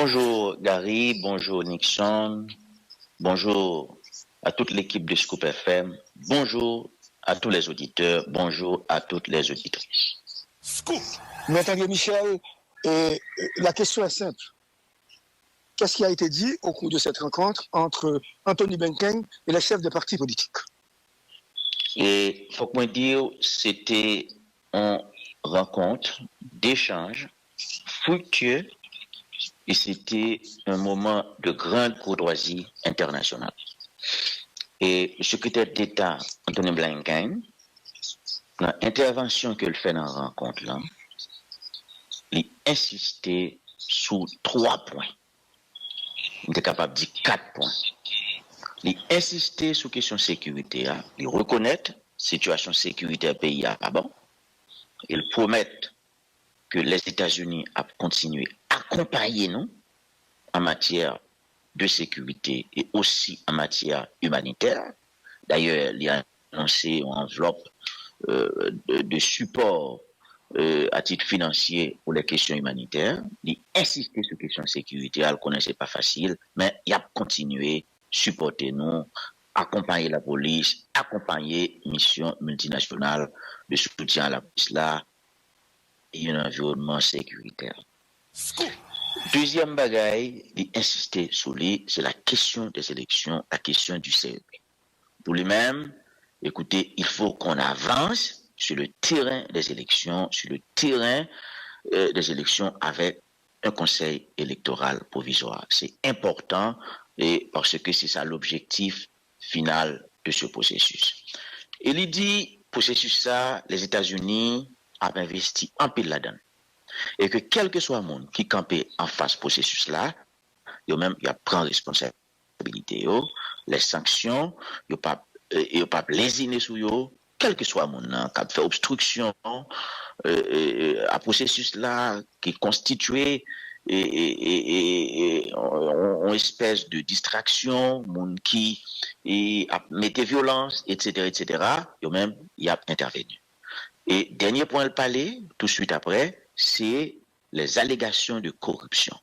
Bonjour Gary, bonjour Nixon, bonjour à toute l'équipe de Scoop FM, bonjour à tous les auditeurs, bonjour à toutes les auditrices. Scoop. Maître Michel, la question est simple. Qu'est-ce qui a été dit au cours de cette rencontre entre Anthony Blinken et les chefs des partis politiques? Et il faut que moi dire, c'était une rencontre d'échange fructueux et c'était un moment de grande courtoisie internationale. Et le secrétaire d'État Anthony Blinken, dans l'intervention qu'il fait dans la rencontre-là, il insistait sur 3 points. Il était capable de dire 4 points. Il insistait sur la question de sécurité. Il reconnaît la situation sécuritaire du pays pas bon. Il promet que les États-Unis a continué à accompagner nous en matière de sécurité et aussi en matière humanitaire. D'ailleurs, il a annoncé une enveloppe de support à titre financier pour les questions humanitaires. Il insistait sur les questions de sécurité. Elle ne connaissait pas facile, mais il a continué à supporter nous, accompagner la police, accompagner la mission multinationale de soutien à la police là et un environnement sécuritaire. Deuxième bagaille, il insistait sur lui, c'est la question des élections, la question du CEP. Pour lui-même, écoutez, il faut qu'on avance sur le terrain des élections, avec un conseil électoral provisoire. C'est important et parce que c'est ça l'objectif final de ce processus. Et il dit, processus ça, les États-Unis ont investi en pile là-dedans. Et que quel que soit le monde qui campait en face processus là, il a pris responsabilité, les sanctions, il pas lésiner sur eux, quel que soit le monde qui a fait obstruction à processus là qui est constitué une espèce de distraction, monde qui mettait violence, etc., il a intervenu. Et dernier point le parler, tout de suite après, c'est les allégations de corruption.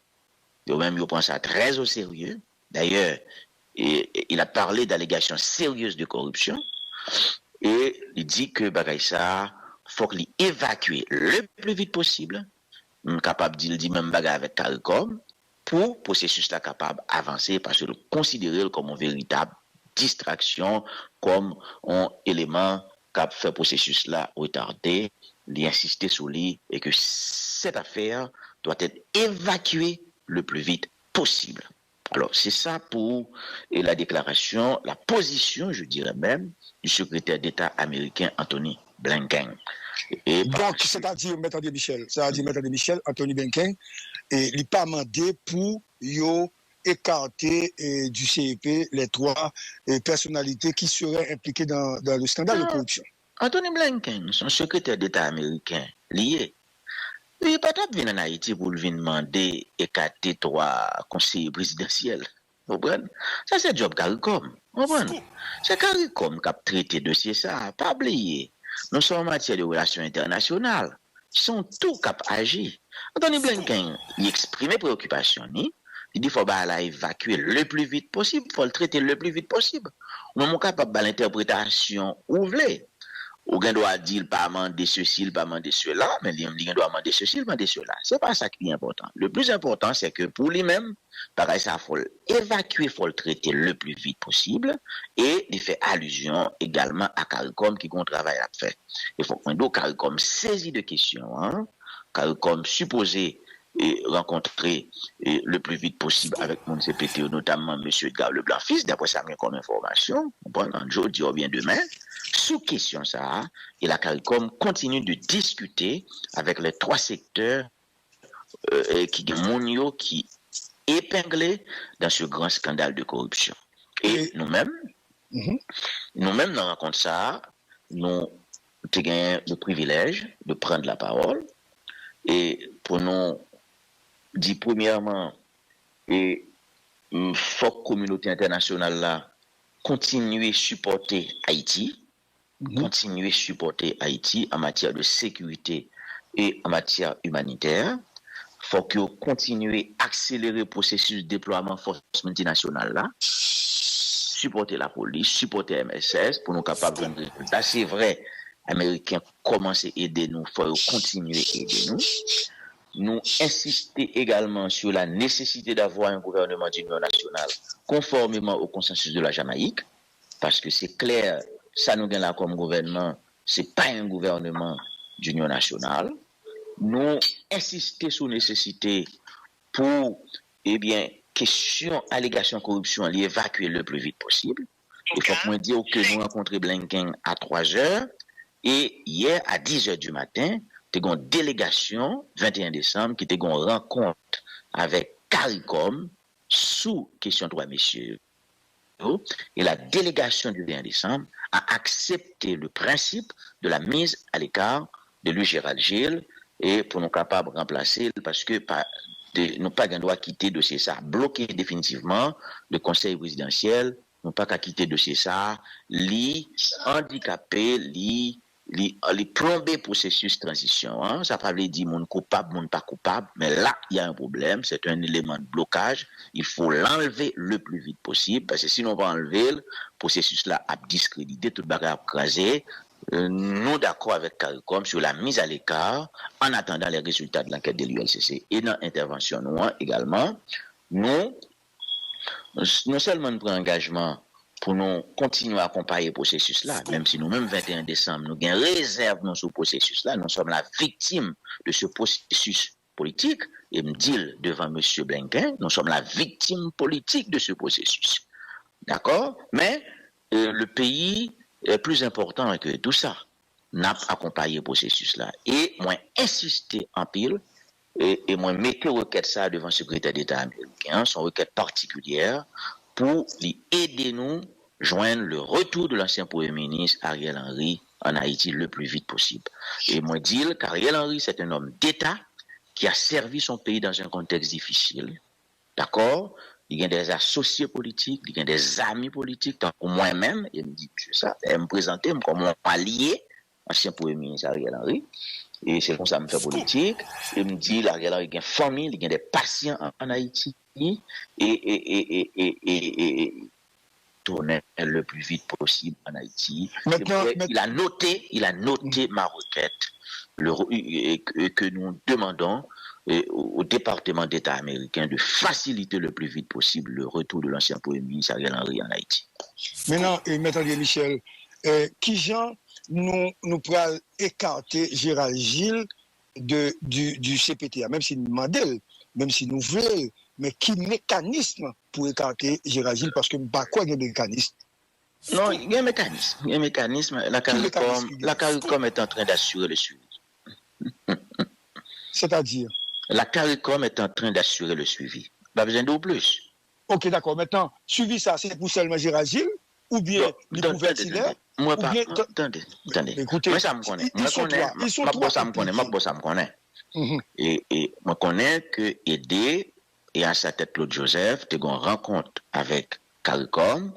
Il prend ça très au sérieux. D'ailleurs, il a parlé d'allégations sérieuses de corruption et il dit que il faut qu'il évacue le plus vite possible, capable de dire même bagarre avec CARICOM, pour processus là capable d'avancer parce que le considérer comme une véritable distraction, comme un élément qui a fait processus là retardé, il insister sur lui et que cette affaire doit être évacuée le plus vite possible. Alors, c'est ça pour la déclaration, la position, je dirais même, du secrétaire d'État américain Anthony Blinken. Donc, c'est-à-dire, Maître Michel, Anthony Blinken, il n'a pas demandé pour écarter du CEP les 3 personnalités qui seraient impliquées dans le scandale de corruption. Anthony Blinken, son secrétaire d'État américain, lié. Il n'est pas venu en Haïti pour venir demander écarter 3 conseillers présidentiels. Vous comprenez? Ça, c'est le job CARICOM. Vous comprenez? C'est CARICOM qui a traité le dossier ça. Pas oublier. Nous sommes en matière de relations internationales. Ils sont tous capables d'agir. Anthony Blinken, il exprime préoccupation. Il dit qu'il faut évacuer le plus vite possible. Il faut le traiter le plus vite possible. Nous sommes capables de l'interprétation ouverte. Ou bien doit dire pas demander ceci, pas demander cela, mais il doit demander ceci, demander cela. C'est pas ça qui est important. Le plus important, c'est que pour lui-même, pareil, ça faut l'évacuer, faut le traiter le plus vite possible, et il fait allusion également à CARICOM qui a un travail à faire. Il faut que CARICOM saisit de questions, CARICOM supposé rencontrer le plus vite possible avec mon CPTO, notamment M. Edgar Leblanc-Fils, d'après ça, comme information, pendant jeudi ou bien demain, sous question ça, et la CARICOM continue de discuter avec les 3 secteurs qui épinglés dans ce grand scandale de corruption. Et nous-mêmes, dans la rencontre ça, nous avons le privilège de prendre la parole et pour nous dire premièrement, et faut que la communauté internationale là continuer à supporter Haïti, continuer à supporter Haïti en matière de sécurité et en matière humanitaire. faut que continuer à accélérer le processus de déploiement force multinationale là, supporter la police, supporter MSS pour nous capables de résultats. C'est vrai, les Américains commencent à aider nous, il faut continuer à aider nous. Nous insister également sur la nécessité d'avoir un gouvernement d'union nationale conformément au consensus de la Jamaïque, parce que c'est clair, ça nous gagne là comme gouvernement, c'est pas un gouvernement d'union nationale. Nous insister sur la nécessité pour, question, allégation, corruption, l'évacuer le plus vite possible. Il faut que moi dire que nous rencontrons Blinken à 3h et hier à 10h du matin, tu as une délégation, 21 décembre, qui était une rencontre avec CARICOM sous question 3 messieurs. Et la délégation du 21 décembre a accepté le principe de la mise à l'écart de Louis Gérald Gilles et pour nous capables de remplacer parce que nous pas qu'un droit quitter dossier ça, bloquer définitivement le conseil présidentiel, nous pas qu'à quitter dossier ça, handicapé, les plomber processus transition. Hein? Ça ne veut pas dire mon coupable, mon pas coupable, mais là, il y a un problème, c'est un élément de blocage. Il faut l'enlever le plus vite possible, parce que sinon on va enlever le processus là à discréditer, tout le bagage à craser. Nous d'accord avec CARICOM sur la mise à l'écart en attendant les résultats de l'enquête de l'ULCC et dans l'intervention nous également. Nous non seulement nous prenons engagement pour nous continuer à accompagner le processus là, même si nous-mêmes 21 décembre, nous avons réserve dans ce processus là, nous sommes la victime de ce processus politique, et me dit devant M. Blinken, nous sommes la victime politique de ce processus. D'accord? Mais le pays est plus important que tout ça. N'a pas accompagné le processus là. Et moi, insister en pile, et moi, mettre requête ça devant le secrétaire d'État américain, son requête particulière, pour aider nous joindre le retour de l'ancien Premier ministre Ariel Henry en Haïti le plus vite possible. Et moi dire qu'Ariel Henry, c'est un homme d'État qui a servi son pays dans un contexte difficile. D'accord? Il y a des associés politiques, il y a des amis politiques, tant que moi-même, il me dit ça, il me présente comme un allié, ancien Premier ministre Ariel Henry. Et c'est comme ça que je me fais politique. Il me dit, Ariel Henry, il y a une famille, il y a des patients en Haïti. Et tourner le plus vite possible en Haïti. Il a noté ma requête que nous demandons au département d'État américain de faciliter le plus vite possible le retour de l'ancien Premier ministre Ariel Henry en Haïti. Maintenant, M. Michel, qui genre nous pourrons écarter Gérald Gilles du CPTA, même si nous demandons, même si nous voulons, mais qui mécanisme pour écarter Gérald Gilles, parce que pas quoi il y a un mécanisme. Non, il y a un mécanisme. Il y a un mécanisme. La CARICOM est en train d'assurer le suivi. C'est-à-dire? La CARICOM est en train d'assurer le suivi. Pas besoin de plus. Ok, d'accord. Maintenant, suivi ça, c'est pour seulement Gérald Gilles ou bien les couvertures? Moi, pas. Attendez. Écoutez, moi, ça me connaît. Moi, ça me connaît. Et moi, connais que aider et à sa tête Claude Joseph, tu as une rencontre avec CARICOM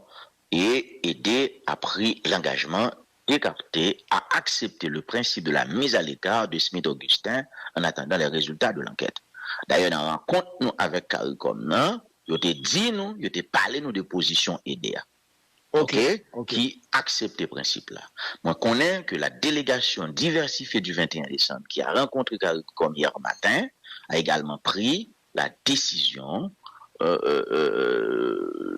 et aider a pris l'engagement écarté à accepter le principe de la mise à l'écart de Smith Augustin en attendant les résultats de l'enquête. D'ailleurs, dans la rencontre nous avec CARICOM, il a dit nous, il a parlé nous de position aidée. Okay. Qui accepte ce principe-là. Moi, je connais que la délégation diversifiée du 21 décembre qui a rencontré CARICOM hier matin a également pris la décision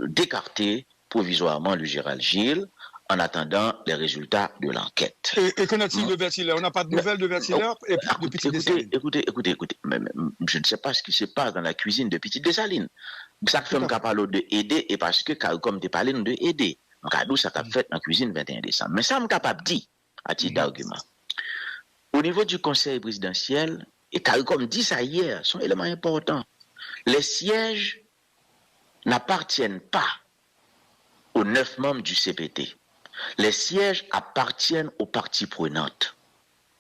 d'écarter provisoirement le Gérald Gilles en attendant les résultats de l'enquête. Et qu'en a-t-il de Vertiller? On n'a pas de nouvelles de Vertiller depuis Petite Dessalines. Écoutez. Je ne sais pas ce qui se passe dans la cuisine de Petite Dessalines. Ça fait que parle de aider et parce que CARICOM te parlé de aider. Donc, à nous, ça t'a fait dans la cuisine 21 décembre. Mais ça, je suis capable de dire, à titre d'argument. Au niveau du conseil présidentiel, et CARICOM dit ça hier, son élément important. Les sièges n'appartiennent pas aux 9 membres du CPT. Les sièges appartiennent aux parties prenantes.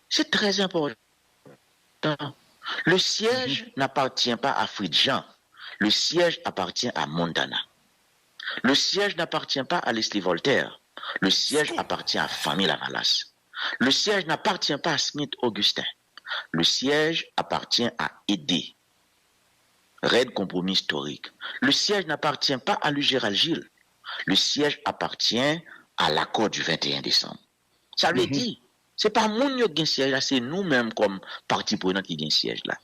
C'est très important. Le siège n'appartient pas à Fridjan. Le siège appartient à Montana. Le siège n'appartient pas à Leslie Voltaire. Le siège appartient à Famille Lavalas. Le siège n'appartient pas à Smith Augustin. Le siège appartient à Aidé. raide compromis historique. Le siège n'appartient pas à lui Gérald Gilles. Le siège appartient à l'accord du 21 décembre. Ça veut dire, c'est pas moun qui gagne siège là, c'est nous-mêmes comme parti prenant qui gagne siège là.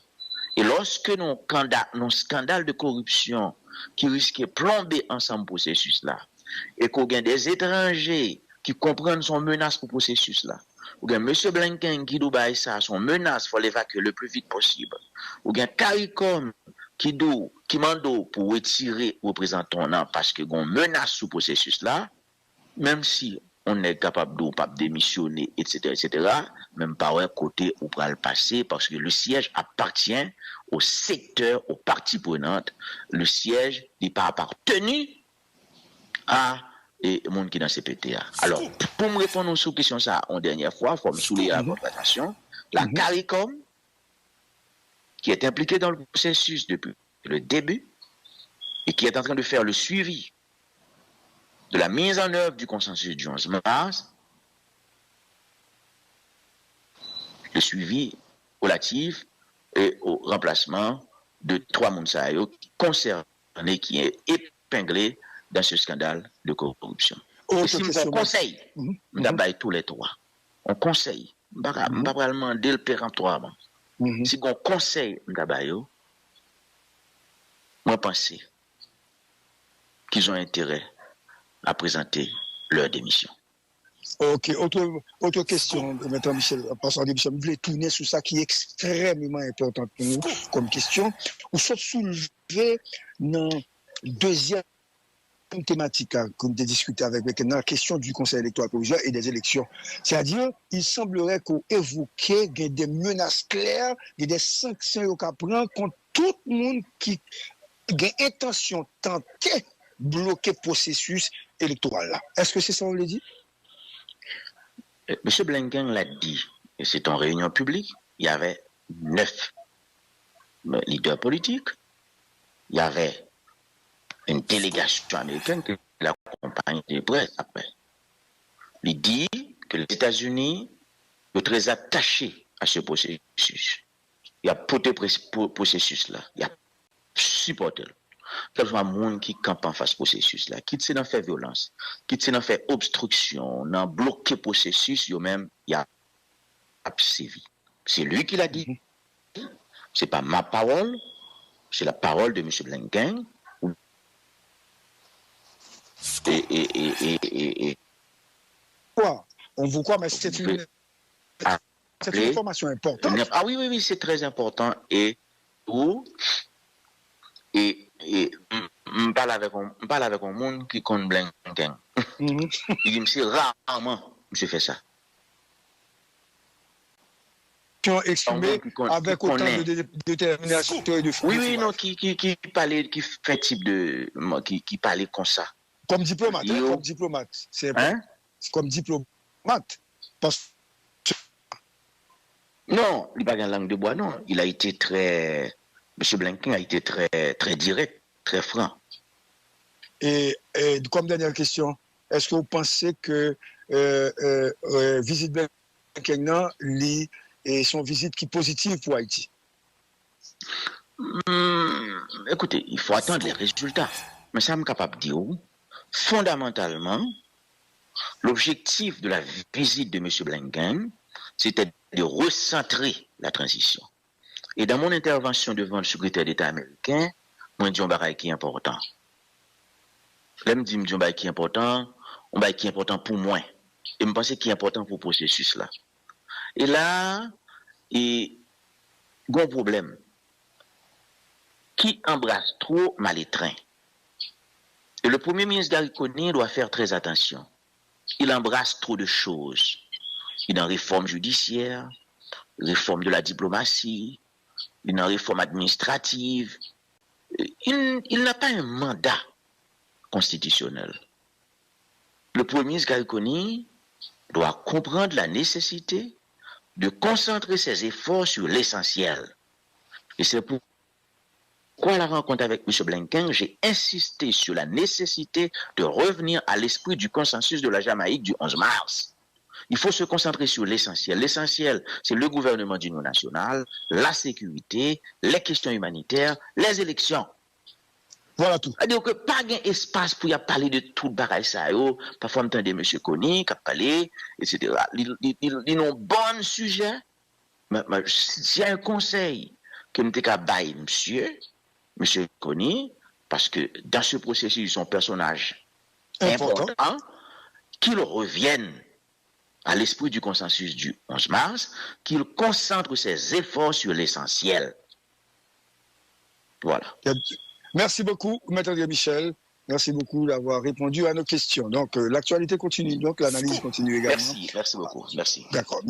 Et lorsque nos scandales de corruption qui risquent de plomber ensemble le processus là, et qu'on a des étrangers qui comprennent son menace pour le processus là, ou bien M. Blinken qui doit ça, son menace, il faut l'évacuer le plus vite possible, ou bien CARICOM qui mande pour retirer représentant parce que qu'on menace sous processus là, même si on est capable de pas démissionner, etc., même par un côté où pour le passer, parce que le siège appartient au secteur, aux parties prenantes. Le siège n'est pas appartenu à les gens qui sont dans CPTA. Alors, pour me répondre aux questions ça en dernière fois, il faut me souligner à votre attention, la CARICOM, qui est impliquée dans le processus depuis le début, et qui est en train de faire le suivi de la mise en œuvre du consensus du 11 mars, le suivi relatif et au remplacement de 3 Mounsayo concernés, qui est épinglé dans ce scandale de corruption. Et si on conseille, d'abord tous les 3, on conseille, on ne va pas demander le péremptoire. Si on conseille d'abord, moi pense qu'ils ont intérêt à présenter leur démission. Ok, autre question, M. Michel, parce que je voulais tourner sur ça qui est extrêmement important pour nous comme question. Ou soit soulever dans deuxième thématique que nous avons discuté avec la question du Conseil électoral provisoire et des élections. C'est-à-dire, il semblerait qu'on évoque des menaces claires, des sanctions qu'on prend contre tout le monde qui a intention de tenter de bloquer le processus électoral là. Est-ce que c'est ça qu'on le dit? M. Blinken l'a dit, et c'est en réunion publique, il y avait 9 leaders politiques, il y avait une délégation américaine qui l'accompagne de près après. Il dit que les États-Unis sont très attachés à ce processus. Il y a porté processus là, il y a supporté. Quel soit le monde qui campe en face processus là, qui s'est fait violence, qui s'est fait obstruction, n'a bloqué processus, yo même il y a sévi. C'est lui qui l'a dit. C'est pas ma parole, c'est la parole de M. Blinken. Quoi? On vous croit, mais c'est une information importante. Ah oui, c'est très important. Et je parle avec un monde qui compte Blinken. Il dit, monsieur, rarement, monsieur fait ça. Qui ont exprimé avec autant de détermination et de fou. Oui, non, qui fait type de. Qui parlait comme ça. Comme diplomate, comme diplomate. C'est comme diplomate. Non, il n'a pas de langue de bois, non. Il a été très. M. Blinken a été très, très direct, très franc. Et comme dernière question, est-ce que vous pensez que visite Blinken et son visite qui est positive pour Haïti? Écoutez, il faut attendre les résultats. Mais ça me capable de dire, fondamentalement, l'objectif de la visite de M. Blinken, c'était de recentrer la transition. Et dans mon intervention devant le secrétaire d'État américain, moi, je dis un bagage qui est important. Là, je dis un bagage qui est important, un bagage qui est important pour moi. Et je pense qu'il est important pour le processus là. Et là, il y a un problème. Qui embrasse trop mal-étreint. Et le Premier ministre Gariconi doit faire très attention. Il embrasse trop de choses. Il y a une réforme judiciaire, réforme de la diplomatie, une réforme administrative. Il n'a pas un mandat constitutionnel. Le Premier ministre Gariconi doit comprendre la nécessité de concentrer ses efforts sur l'essentiel. Et c'est pourquoi la rencontre avec M. Blinken, j'ai insisté sur la nécessité de revenir à l'esprit du consensus de la Jamaïque du 11 mars. Il faut se concentrer sur l'essentiel. L'essentiel, c'est le gouvernement d'union nationale, la sécurité, les questions humanitaires, les élections. Voilà tout. C'est-à-dire que pas d'espace pour y parler de tout le bagage ça. Parfois, on entend M. Kony qui a parlé, etc. Ils ont un bon sujet. S'il y a un conseil que nous avons bailler M. Kony, parce que dans ce processus, ils sont personnages importants, qu'ils reviennent à l'esprit du consensus du 11 mars, qu'ils concentrent ses efforts sur l'essentiel. Voilà. Merci beaucoup, Maître Michel. Merci beaucoup d'avoir répondu à nos questions. Donc, l'actualité continue, donc l'analyse continue également. Merci beaucoup. Merci. D'accord.